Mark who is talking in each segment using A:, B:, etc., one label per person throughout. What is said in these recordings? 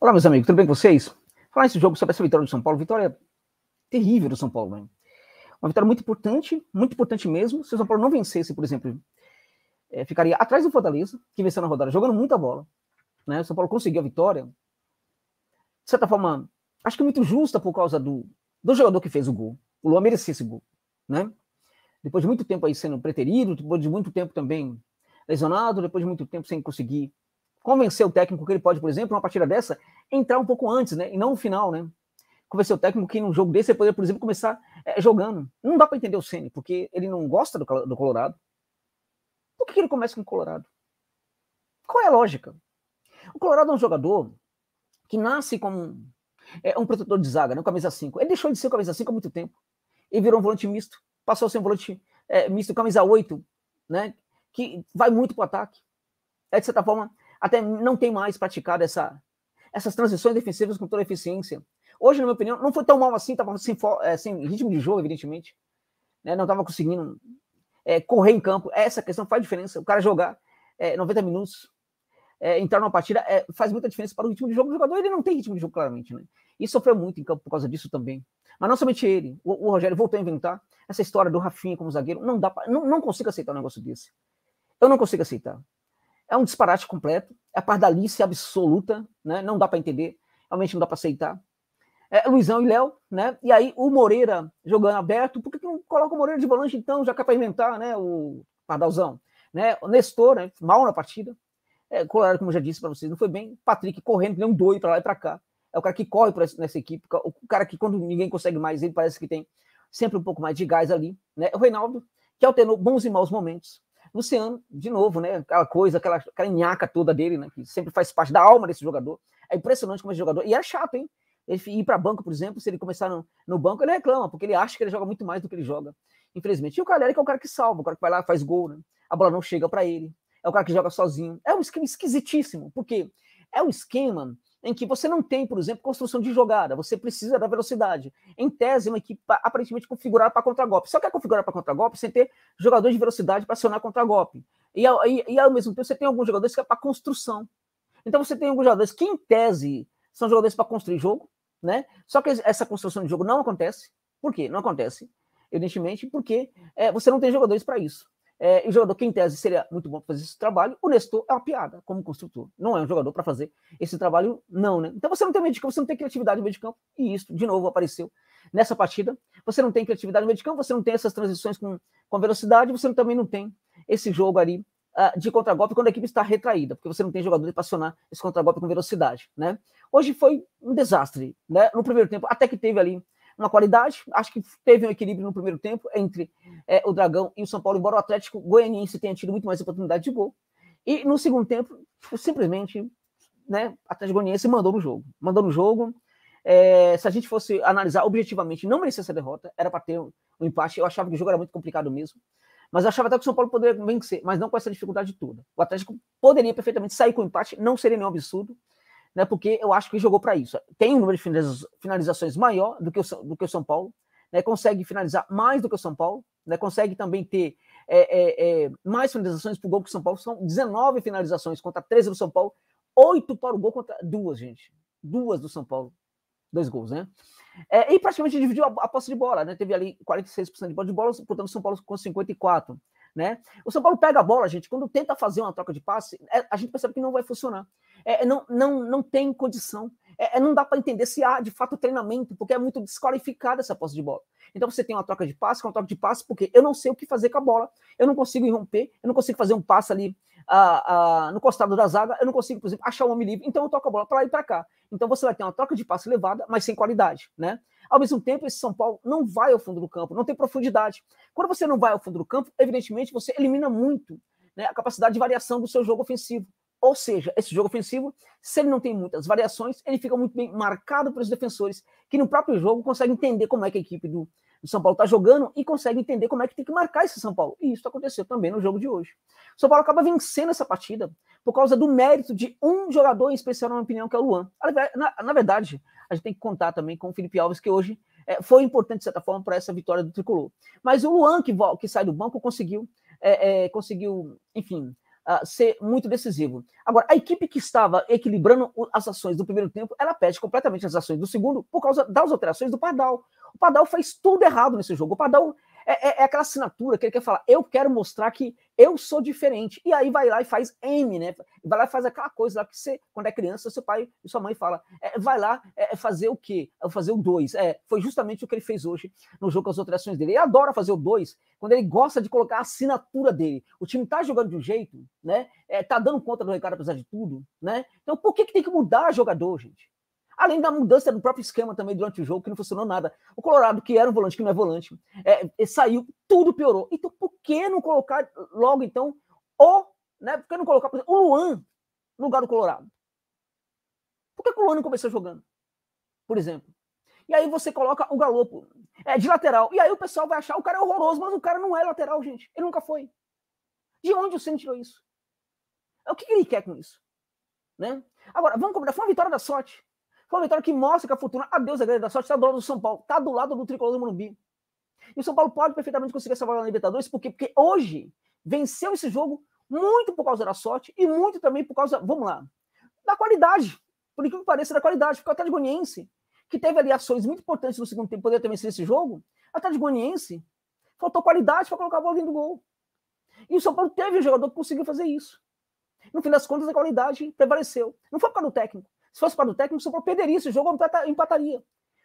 A: Olá, meus amigos, tudo bem com vocês? Falar nesse jogo sobre essa vitória do São Paulo, vitória terrível do São Paulo, né? Uma vitória muito importante mesmo. Se o São Paulo não vencesse, por exemplo, ficaria atrás do Fortaleza, que venceu na rodada, jogando muita bola, né? O São Paulo conseguiu a vitória, de certa forma, acho que muito justa por causa do jogador que fez o gol. O Luan merecia esse gol, né? Depois de muito tempo aí sendo preterido, depois de muito tempo também lesionado, depois de muito tempo sem conseguir convencer o técnico que ele pode, por exemplo, numa partida dessa, entrar um pouco antes, né? E não no final, né? Convencer o técnico que num jogo desse ele poderia, por exemplo, começar jogando. Não dá para entender o Ceni, porque ele não gosta do Colorado. Por que ele começa com o Colorado? Qual é a lógica? O Colorado é um jogador que nasce como um protetor de zaga, não camisa 5. Ele deixou de ser camisa 5 há muito tempo. Ele virou um volante misto, passou a ser um volante misto, camisa 8, né? Que vai muito para o ataque. De certa forma, até não tem mais praticado essas transições defensivas com toda a eficiência. Hoje, na minha opinião, não foi tão mal assim, estava sem ritmo de jogo, evidentemente. Né? Não estava conseguindo correr em campo. Essa questão faz diferença. O cara jogar 90 minutos, entrar numa partida, faz muita diferença para o ritmo de jogo do jogador. Ele não tem ritmo de jogo, claramente. Né? E sofreu muito em campo por causa disso também. Mas não somente ele. O Rogério voltou a inventar essa história do Rafinha como zagueiro. Não consigo aceitar um negócio desse. Eu não consigo aceitar. É um disparate completo, é a pardalice absoluta, né? Não dá para entender, realmente não dá para aceitar. Luizão e Léo, né? E aí o Moreira jogando aberto, por que não coloca o Moreira de volante então, já que é para inventar, né? O Pardalzão, né? O Nestor, né? Mal na partida. Colorado, como eu já disse para vocês, não foi bem. Patrick correndo, que nem um doido para lá e para cá. É o cara que corre nessa equipe, o cara que quando ninguém consegue mais, ele parece que tem sempre um pouco mais de gás ali, né? O Reinaldo, que alternou bons e maus momentos. Luciano, de novo, né? Aquela coisa, aquela nhaca toda dele, né? Que sempre faz parte da alma desse jogador. É impressionante como esse jogador. E é chato, hein? Ele ir para banco, por exemplo, se ele começar no banco, ele reclama, porque ele acha que ele joga muito mais do que ele joga, infelizmente. E o Caleri, que é o cara que salva, o cara que vai lá, faz gol, né? A bola não chega para ele. É o cara que joga sozinho. É um esquema esquisitíssimo, porque é um esquema em que você não tem, por exemplo, construção de jogada, você precisa da velocidade. Em tese, é uma equipe aparentemente configurada para contragolpe. Só que é configurada para contragolpe sem ter jogador de velocidade para acionar contragolpe. E ao mesmo tempo, você tem alguns jogadores que é para construção. Então, você tem alguns jogadores que, em tese, são jogadores para construir jogo, né? Só que essa construção de jogo não acontece. Por quê? Não acontece, evidentemente, porque você não tem jogadores para isso. E o jogador que, em tese, seria muito bom para fazer esse trabalho, o Nestor é uma piada como construtor. Não é um jogador para fazer esse trabalho, não, né? Então você não tem meio de campo, você não tem criatividade no meio de campo, e isso, de novo, apareceu nessa partida. Você não tem criatividade no meio de campo, você não tem essas transições com velocidade, você também não tem esse jogo ali de contragolpe quando a equipe está retraída, porque você não tem jogador para acionar esse contragolpe com velocidade, né? Hoje foi um desastre, né? No primeiro tempo, até que teve ali uma qualidade, acho que teve um equilíbrio no primeiro tempo entre o Dragão e o São Paulo, embora o Atlético Goianiense tenha tido muito mais oportunidade de gol. E no segundo tempo, simplesmente, né, o Atlético Goianiense mandou no jogo. Se a gente fosse analisar objetivamente, não merecia essa derrota, era para ter um empate. Eu achava que o jogo era muito complicado mesmo. Mas eu achava até que o São Paulo poderia vencer, mas não com essa dificuldade toda. O Atlético poderia perfeitamente sair com o empate, não seria nenhum absurdo, né, porque eu acho que jogou para isso. Tem um número de finalizações maior do que o São Paulo, né, consegue finalizar mais do que o São Paulo, né, consegue também ter mais finalizações para o gol que o São Paulo. São 19 finalizações contra 13 do São Paulo, 8 para o gol contra 2, gente. 2 do São Paulo. 2 gols, né? E praticamente dividiu a posse de bola, né? Teve ali 46% de bola, portanto o São Paulo com 54%. Né? O São Paulo pega a bola, gente, quando tenta fazer uma troca de passe, a gente percebe que não vai funcionar. Não tem condição. Não dá para entender se há, de fato, treinamento, porque é muito desqualificada essa posse de bola. Então você tem uma troca de passe, porque eu não sei o que fazer com a bola, eu não consigo irromper, eu não consigo fazer um passe ali no costado da zaga, eu não consigo, por exemplo, achar um homem livre, então eu toco a bola para lá e para cá. Então você vai ter uma troca de passe elevada, mas sem qualidade, né? Ao mesmo tempo, esse São Paulo não vai ao fundo do campo, não tem profundidade. Quando você não vai ao fundo do campo, evidentemente, você elimina muito, né, a capacidade de variação do seu jogo ofensivo. Ou seja, esse jogo ofensivo, se ele não tem muitas variações, ele fica muito bem marcado pelos defensores, que no próprio jogo conseguem entender como é que a equipe do São Paulo está jogando e conseguem entender como é que tem que marcar esse São Paulo. E isso aconteceu também no jogo de hoje. O São Paulo acaba vencendo essa partida por causa do mérito de um jogador em especial, na minha opinião, que é o Luan. Na verdade, a gente tem que contar também com o Felipe Alves, que hoje foi importante, de certa forma, para essa vitória do Tricolor. Mas o Luan, que sai do banco, conseguiu, enfim, ser muito decisivo. Agora, a equipe que estava equilibrando as ações do primeiro tempo, ela perde completamente as ações do segundo por causa das alterações do Pardal. O Pardal fez tudo errado nesse jogo. O Pardal é aquela assinatura que ele quer falar, eu quero mostrar que eu sou diferente. E aí vai lá e faz M, né? Vai lá e faz aquela coisa lá que você, quando é criança, seu pai e sua mãe fala, vai lá fazer o quê? Fazer o 2. Foi justamente o que ele fez hoje no jogo com as alterações dele. Ele adora fazer o 2, quando ele gosta de colocar a assinatura dele. O time tá jogando de um jeito, né? Tá dando conta do recado apesar de tudo, né? Então por que tem que mudar jogador, gente? Além da mudança do próprio esquema também durante o jogo, que não funcionou nada. O Colorado, que era um volante, que não é volante, saiu, tudo piorou. Então, por que não colocar logo, então, né? Por que não colocar, por exemplo, o Luan no lugar do Colorado? Por que o Luan não começou jogando, por exemplo? E aí você coloca o Galopo de lateral. E aí o pessoal vai achar o cara é horroroso, mas o cara não é lateral, gente. Ele nunca foi. De onde o Ceni tirou isso? O que ele quer com isso? Né? Agora, vamos combinar, foi uma vitória da sorte. Foi uma vitória que mostra que a fortuna, a Deus a grande da sorte, está do lado do São Paulo, está do lado do tricolor do Morumbi. E o São Paulo pode perfeitamente conseguir essa vaga na Libertadores, por quê? Porque hoje venceu esse jogo muito por causa da sorte e muito também por causa, vamos lá, da qualidade. Por incrível que pareça, da qualidade. Porque o Atlético Goianiense, que teve ali ações muito importantes no segundo tempo, poderia ter vencido esse jogo, o Atlético Goianiense faltou qualidade para colocar a bola dentro do gol. E o São Paulo teve um jogador que conseguiu fazer isso. No fim das contas, a qualidade prevaleceu. Não foi por causa do técnico. Se fosse por causa do técnico, o São Paulo perderia esse jogo, empataria.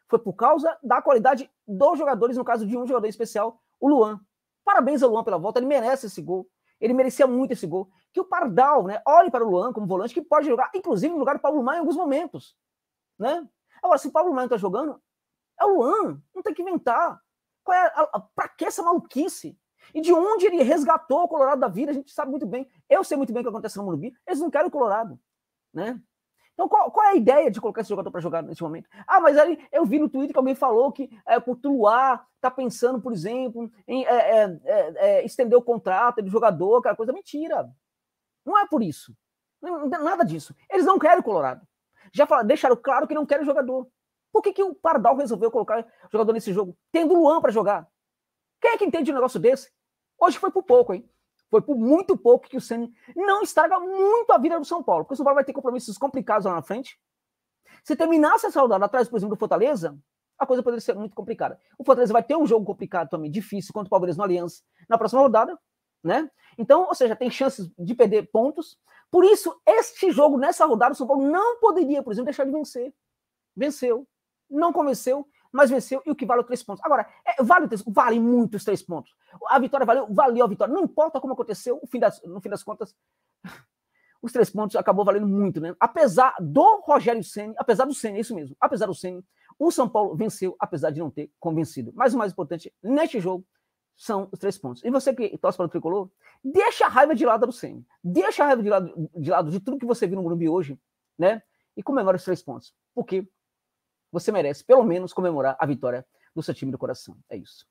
A: Foi por causa da qualidade dos jogadores, no caso de um jogador especial, o Luan. Parabéns ao Luan pela volta, ele merece esse gol. Ele merecia muito esse gol. Que o Pardal, né, olhe para o Luan como volante, que pode jogar, inclusive, no lugar do Pablo Maia em alguns momentos. Né? Agora, se o Pablo Maia não está jogando, é o Luan. Não tem que inventar. Para que essa maluquice? E de onde ele resgatou o Colorado da vida, a gente sabe muito bem. Eu sei muito bem o que acontece no Morumbi. Eles não querem o Colorado. Né? Então, qual é a ideia de colocar esse jogador para jogar nesse momento? Mas aí eu vi no Twitter que alguém falou que o Tuluá está pensando, por exemplo, em estender o contrato do jogador, aquela coisa. Mentira. Não é por isso. Nada disso. Eles não querem o Colorado. Já deixaram claro que não querem o jogador. Por que o Pardal resolveu colocar o jogador nesse jogo? Tendo o Luan para jogar. Quem é que entende um negócio desse? Hoje foi por pouco, hein? Foi por muito pouco que o Ceni não estraga muito a vida do São Paulo, porque o São Paulo vai ter compromissos complicados lá na frente. Se terminasse essa rodada atrás, por exemplo, do Fortaleza, a coisa poderia ser muito complicada. O Fortaleza vai ter um jogo complicado também, difícil, contra o Palmeiras no Allianz, na próxima rodada, né? Então, ou seja, tem chances de perder pontos. Por isso, este jogo, nessa rodada, o São Paulo não poderia, por exemplo, deixar de vencer. Venceu. Não convenceu, mas venceu, e o que vale é 3 pontos. Agora, vale muito os 3 pontos. A vitória valeu a vitória. Não importa como aconteceu, no fim das contas, os 3 pontos acabou valendo muito, né? Apesar do Rogério Ceni, apesar do Ceni, é isso mesmo, apesar do Ceni, o São Paulo venceu, apesar de não ter convencido. Mas o mais importante, neste jogo, são os 3 pontos. E você que torce para o Tricolor, deixa a raiva de lado do Ceni. Deixa a raiva de lado de tudo que você viu no Morumbi hoje, né? E comemora os 3 pontos. Porque você merece, pelo menos, comemorar a vitória do seu time do coração. É isso.